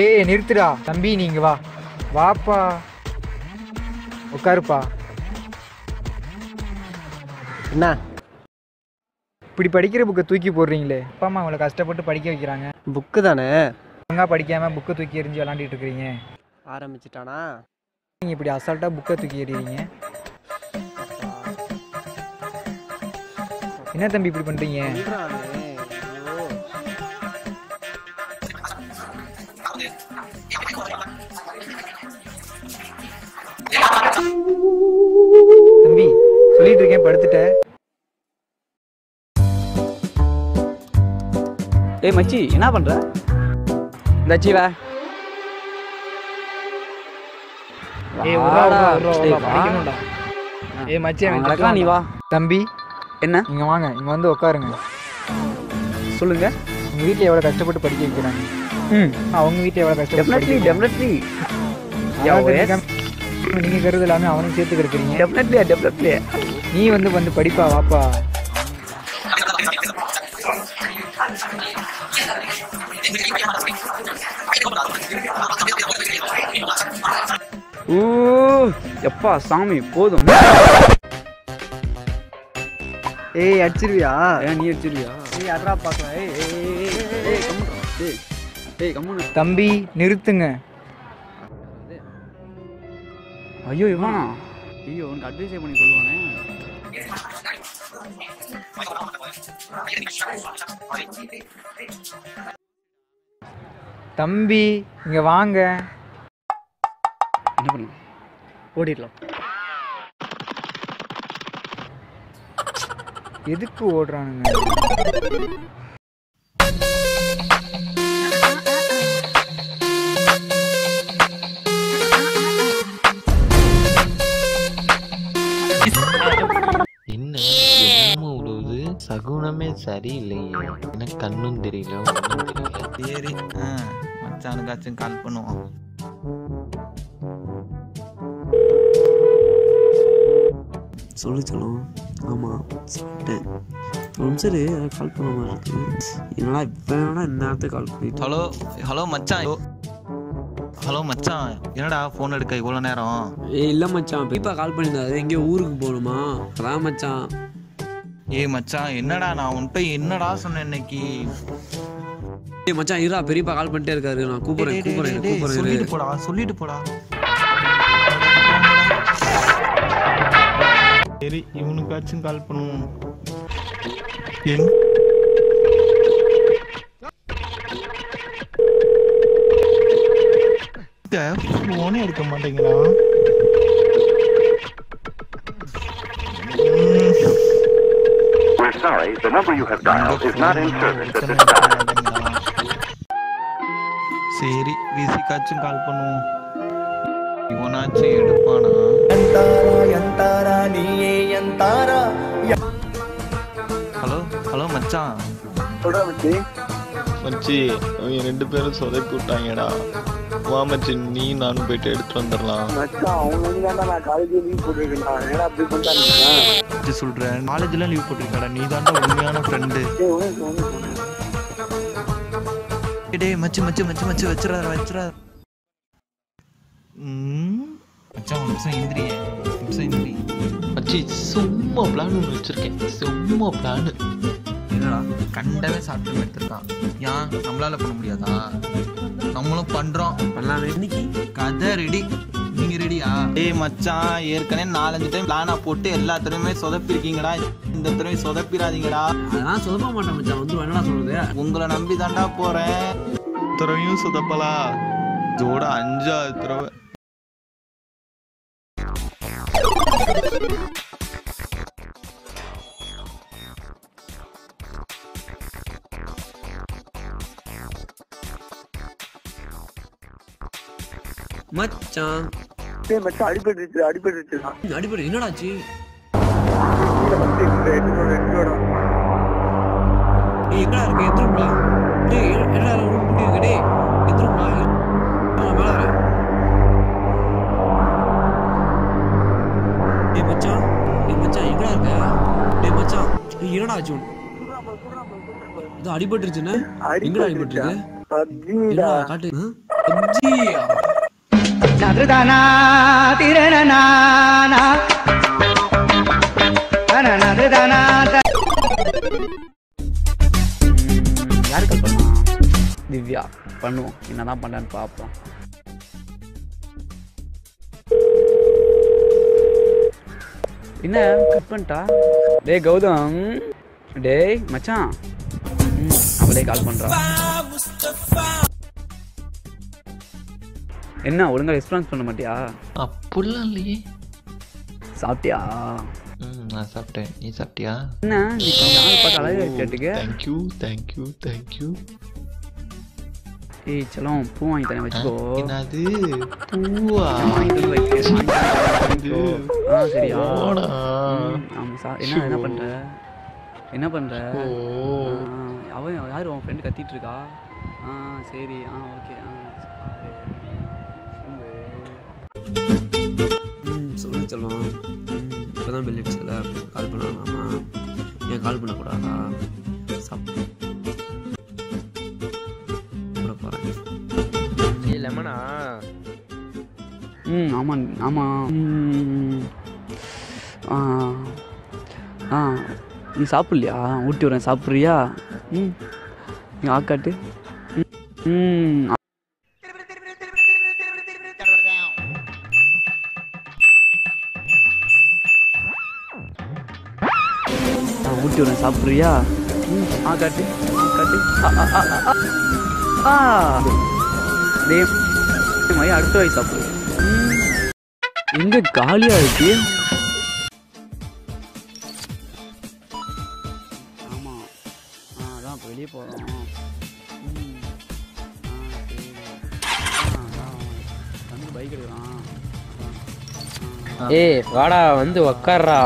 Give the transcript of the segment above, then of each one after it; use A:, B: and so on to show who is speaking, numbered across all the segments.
A: ஏய் நிறுத்துடா தம்பி, நீங்க வா வாப்பா, உட்காருப்பா.
B: என்ன
A: இப்படி படிக்கிற புக்கை தூக்கி போடுறீங்களே? அப்பா அம்மா உங்களை கஷ்டப்பட்டு படிக்க வைக்கிறாங்க,
B: புக்கு தானே
A: ஒழுங்கா படிக்காம புக்கை தூக்கி எறிஞ்சு விளாண்டுட்டு இருக்கிறீங்க.
B: ஆரம்பிச்சிட்டானா?
A: நீங்க இப்படி அசால்ட்டா புக்கை தூக்கி எறிறீங்க. என்ன தம்பி இப்படி பண்றீங்க? தம்பி சொல்லிட்டு இருக்கேன், படுத்துட்ட.
C: ஏய் மச்சி, என்ன பண்ற? இந்த ஜீவா
A: ஏய் படிக்கணும்டா. ஏய் மச்சி,
C: நீ வா.
A: தம்பி
C: என்ன?
A: இங்க வாங்க, இங்க வந்து உட்காருங்க.
C: சொல்லுங்க.
A: உங்க வீட்டில் எவ்வளோ கஷ்டப்பட்டு படிக்க வைக்கிறாங்க. அவங்க வீட்டில் எவ்வளோ கஷ்டப்பட்டு
C: டெஃபினெட்லி
A: நீங்க கருது எல்லாமே அவனும் சேர்த்து இருக்கிறீங்க.
C: டெஃபினெட்லி
A: நீ வந்து படிப்பா வாப்பா.
C: எப்பா சாமி போதும்.
B: ஏய் அடிச்சிருவியா?
C: ஏன் நீ அடிச்சிருவியா?
B: ஏய் அட்ரா பார்க்கலாம்.
C: ஏய் கம்முனு.
A: தம்பி நிறுத்துங்க.
C: ஐயோ இவனா? ஐயோ உனக்கு அட்வைஸே பண்ணி கொள்வானே.
A: தம்பி இங்க வாங்க.
C: என்ன பண்ணலாம்? ஓடிடலாம்.
A: எதுக்கு ஓடுறானுங்க?
D: என்னமோ விடுவது சகுனமே சரியில்லையே. எனக்கு கண்ணும் தெரியல, ஒன்றும் தெரியல.
E: சரி மச்சானுக்காச்சும் கால் பண்ணுவோம்.
F: சொல்லும். ஆமாம் சொல்லிட்டேன். சரி கால் பண்ண மாதிரி இருக்கு. என்னடா இப்போ என்னடா இந்த நேரத்துக்கு கால் பண்ணிட்டு.
E: ஹலோ மச்சான். ஹலோ மச்சான், என்னடா ஃபோன் எடுக்க இவ்வளோ நேரம்?
F: இல்லை மச்சான், பெரியப்பா கால் பண்ணியிருந்தாரு. எங்கேயோ ஊருக்கு போகணுமா? அதான் மச்சான்.
E: ஏய் மச்சான், என்னடா நான் உன்கிட்ட என்னடா சொன்னேன் இன்னைக்கு?
F: ஏய் மச்சான் இருடா, பெரியப்பா கால் பண்ணிட்டே இருக்காரு. நான் கூப்பிடுறேன்.
E: சொல்லிட்டு போடா. சரி இவனுக்காச்சும் கால் பண்ணுவோம். போனே எடுக்க மாட்டேங்கிறான்.
G: We're sorry, the number you have dialed is not in service at this time.
E: சரி விசிக்காச்சும் கால் பண்ணுவோம். இவனாச்சும் எடுப்பானா? ஹலோ மச்சான்.
D: மச்சி அவங்க 2 பேரும் சொதப்பி விட்டாங்கடா. வா மச்சி, நீ நானும் போயிட்டு எடுத்துட்டு வந்துடலாம்.
E: சொல்றேன், காலேஜ்ல லீவ் போட்டிருக்காடா. நீ தான்டா உண்மையான ஃப்ரெண்டு. டேய் மச்சி வச்சிராத. மச்சான் ஒரு நிமிஷம் எந்திரி.
D: மச்சி சும்மா பிளான் ஒன்று வச்சிருக்கேன். சும்மா பிளான்.
E: என்னடா கண்டவே சாப்பிட்டு எடுத்துருக்கான். ஏன் நம்மளால பண்ண முடியாதா? நம்மளும் பண்றோம்.
F: பண்ணலாமே. இன்னைக்கு
E: கதை ரெடி. நீங்க ரெடியா? ஏய் மச்சான், ஏற்கனவே 4-5 டைம் பிளானா போட்டு எல்லா தடவையுமே சொதப்பிருக்கீங்கடா. இந்த தடவை சொதப்பிடாதீங்கடா.
F: அதெல்லாம் சொதப்ப மாட்டேன் மச்சான். வந்து என்னடா சொல்றது?
E: உங்களை நம்பி தாண்டா போறேன். தடவையும் சொதப்பலா? இதோட 5ஆவது தடவை.
F: மச்சான் அடிபட்டு என்னடாச்சு? எங்கடா இருக்கு? எந்திரம்டா. டேய் என்னடா ரூம் பூட்டி இருக்கு? டேய் எந்திரம்டா. மேல வர. டேய் மச்சான் எங்கடா இருக்க? டேய் மச்சான் என்னடா ஆச்சு? இது அடிபட்டுருச்சுன்னு. எங்கடா அடிபட்டுருக்கு? என்னடா காட்டு
C: யாரு கால் பண்ணா? திவ்யா. பண்ணுவோம், என்னதான் பண்ணான்னு பார்ப்போம். என்ன கட் பண்ணிட்டா? டேய் கௌதம், டேய் மச்சான், அவளே கால் பண்றா. என்ன ஒழுங்கா ரெஸ்பான்ஸ் பண்ண மாட்டியா?
D: அப்படிலாம் இல்லையே.
C: சாப்பிட்டியா?
D: நான் சாப்பிட்டேன். நீ சாப்பிட்டியா?
C: என்ன நீ கொஞ்சம் பார்த்து அழகா கேட்டுக்க.
D: Thank you thank you thank you.
C: ஏய் செல்லம், பூ வாங்கி தரேன், வச்சுக்கோ.
D: என்னது பூவா?
C: வாங்கி தரேன், வைக்க. சரியா? ஆமாம். என்ன பண்ற? என்ன பண்ற? அவன் யார் உன் ஃப்ரெண்டு கத்திட்டு இருக்கா? சரி. ஓகே.
F: சொல்லு சொல்லுவோம். இப்போதான் பெல் அடிச்சல கால் பண்ணலாமா? ஏன் கால் பண்ணக்கூடாதா? சாப்பிட போகிறேன்.
B: லெமனா?
C: ஆமாம். நீ சாப்பிட்லையா? ஊட்டி வரேன், சாப்பிட்றியா? நீ ஆக்காட்டு. ஊட்டி வரேன், சாப்பிட்றியா? ஆக்காட்டு. அடுத்த வயசு சாப்பிடு. எங்க காலியா இருக்கு? ஆமா, அதான் இப்போ வெளியே போறோம். வந்து பைக் எடுக்கிறான்.
B: ஏய் வாடா, வந்து உக்காடுறா.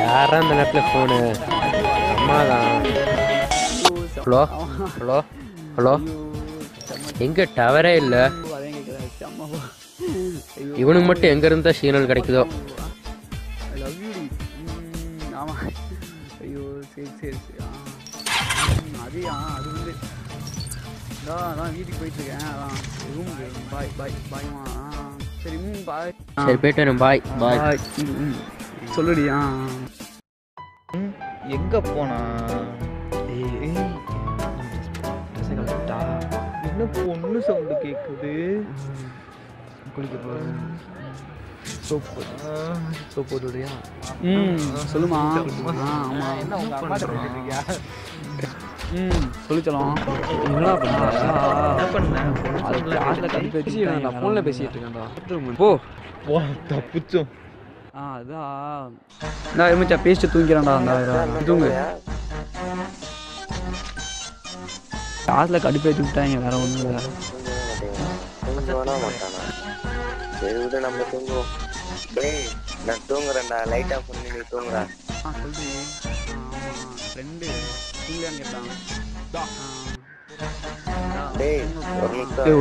B: யாரா இந்த நேரத்தில் ஃபோனு? அம்மா தான். ஹலோ எங்கே டவரே இல்லை? இவனுக்கு மட்டும் எங்கே இருந்தால் சிக்னல் கிடைக்குதோ?
C: ஆமாம். ஐயோ சரி. அது வந்து அதான் வீட்டுக்கு போயிட்டுருக்கேன். அதான் ரூமுக்கு. பாய்மா. சரி பாய்.
B: சரி போயிட்டு வரேன். பாய்.
C: சொல்லுடி.
A: எங்க போனா? என்ன பொண்ணு சவுண்டு கேக்குது?
C: குளிக்க போகிறேன். சோப்பு போட்டுடுறியா? சொல்லுமா. ஆமாம்.
A: என்ன உங்க அம்மா இருக்கியா?
C: சொல்லிச்சலாம். என்னடா பண்ண? ஃபோனில் பேசிட்டு இருக்கேன்டா. போ
A: தப்புச்சோம்.
C: அதான் நான் இருந்துச்சா பேசிட்டு தூங்கிறான்டா. அந்த தூங்கு. காசில் கடுப்பேற்றி விட்டாங்க, வேற ஒன்றும் இல்லை.
H: நம்ம தூங்குவோம். டேய் நான் தூங்குறேன்டா. லைட் ஆஃப் பண்ணி நீ தூங்குறா.
C: சொல்றீ. ஃப்ரெண்டு தூங்கலான்னு கேட்டான்.
H: டேய் ஒரு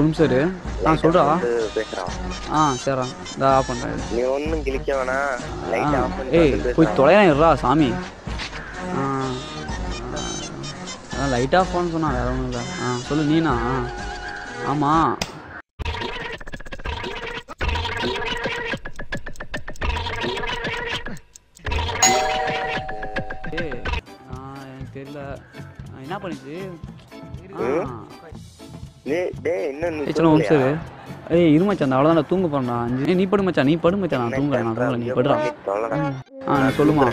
C: நிமிஷம் இரு. சொல்றா.
H: பேசுறான்.
C: சரிடா, இதா ஆஃப் பண்ணுறேன்.
H: நீ ஒன்றும் கிளிக்க வேணாம். லைட் ஆஃப் பண்ணி
C: போய் தொலைறேன் இருடா சாமி. அதான் லைட் ஆஃப் பண்ணு சொன்னா, வேற ஒன்றும் இல்லை. சொல்லு நீனா. ஆமாம். எனக்கு தெரியல என்ன பண்ணிச்சு. இரு மச்சான், அந்த அவ்வளோதான் தூங்க போறா. நீ படு மச்சான், நீ படு மச்சான். நான் தூங்குறேன். நீ படுறா. சொல்லுமா.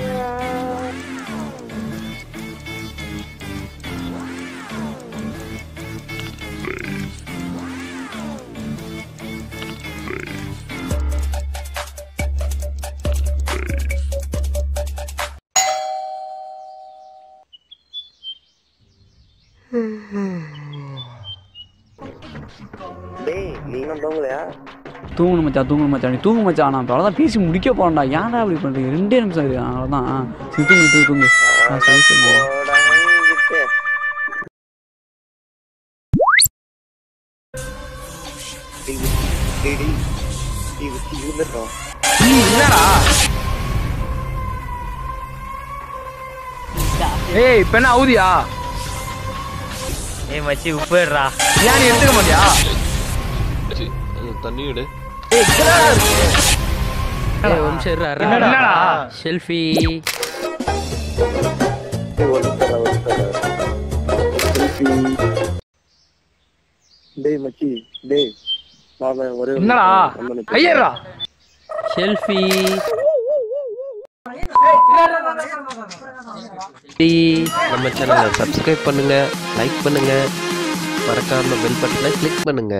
C: தூங்கணும் மச்சான். நீ தூங்கு மச்சான். நான் அவ்வளோதான் பேசி முடிக்க போறேன்டா. ஏன்டா அப்படி பண்ணுறீங்க? 2 நிமிஷம் இருக்கு. அவ்வளோதான். தூங்கு.
A: என்னடா ஏய் இப்ப என்ன அவுதியா?
I: ஏய் மச்சி உப்புடுறா.
A: ஏன் நீ எடுத்துக்க மாட்டியா?
D: தண்ணி விடு.
B: ஒரு நிமிஷம் இருடா,
A: என்னடா
B: செல்ஃபி.
H: டேய் மச்சி டேய் மாமா ஒரே
A: என்னடா ஐயரா
B: செல்ஃபி. நம்ம சேனலை சப்ஸ்கிரைப் பண்ணுங்க, லைக் பண்ணுங்க, மறக்காம பெல் பட்டனை கிளிக் பண்ணுங்க.